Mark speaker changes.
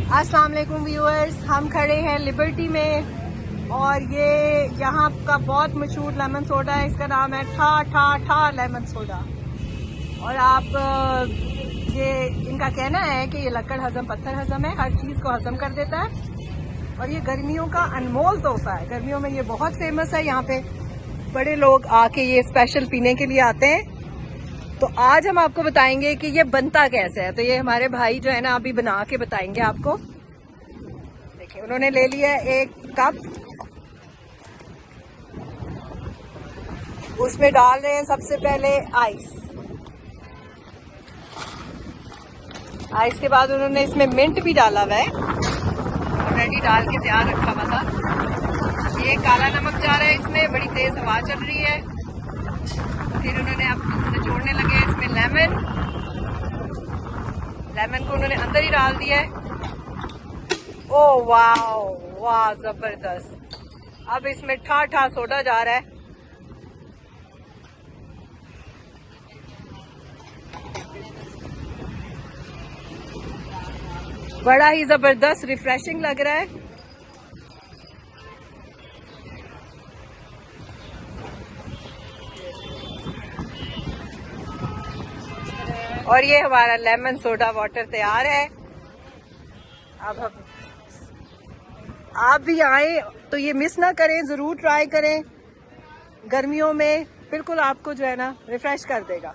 Speaker 1: अस्सलाम वालेकुम व्यूअर्स, हम खड़े हैं लिबर्टी में और ये यहाँ का बहुत मशहूर लेमन सोडा है। इसका नाम है ठा ठा ठा लेमन सोडा। और आप ये इनका कहना है कि ये लकड़ हजम पत्थर हजम है, हर चीज़ को हजम कर देता है और ये गर्मियों का अनमोल तोहफा है। गर्मियों में ये बहुत फेमस है, यहाँ पे बड़े लोग आके ये स्पेशल पीने के लिए आते हैं। तो आज हम आपको बताएंगे कि ये बनता कैसे है। तो ये हमारे भाई जो है ना अभी बना के बताएंगे आपको। देखिए उन्होंने ले लिया एक कप, उसमें डाल रहे हैं सबसे पहले आइस। आइस के बाद उन्होंने इसमें मिंट भी डाला हुआ है, ऑलरेडी डाल के तैयार रखा हुआ था। ये काला नमक जा रहा है इसमें, बड़ी तेज हवा चल रही है। फिर उन्होंने अब निचोड़ने लगे इसमें लेमन को उन्होंने अंदर ही डाल दिया है। ओ वाह वाह, जबरदस्त। अब इसमें ठा ठा सोडा जा रहा है। बड़ा ही जबरदस्त रिफ्रेशिंग लग रहा है। और ये हमारा लेमन सोडा वाटर तैयार है। अब हम आप भी आए तो ये मिस ना करें, जरूर ट्राई करें। गर्मियों में बिल्कुल आपको जो है ना रिफ्रेश कर देगा।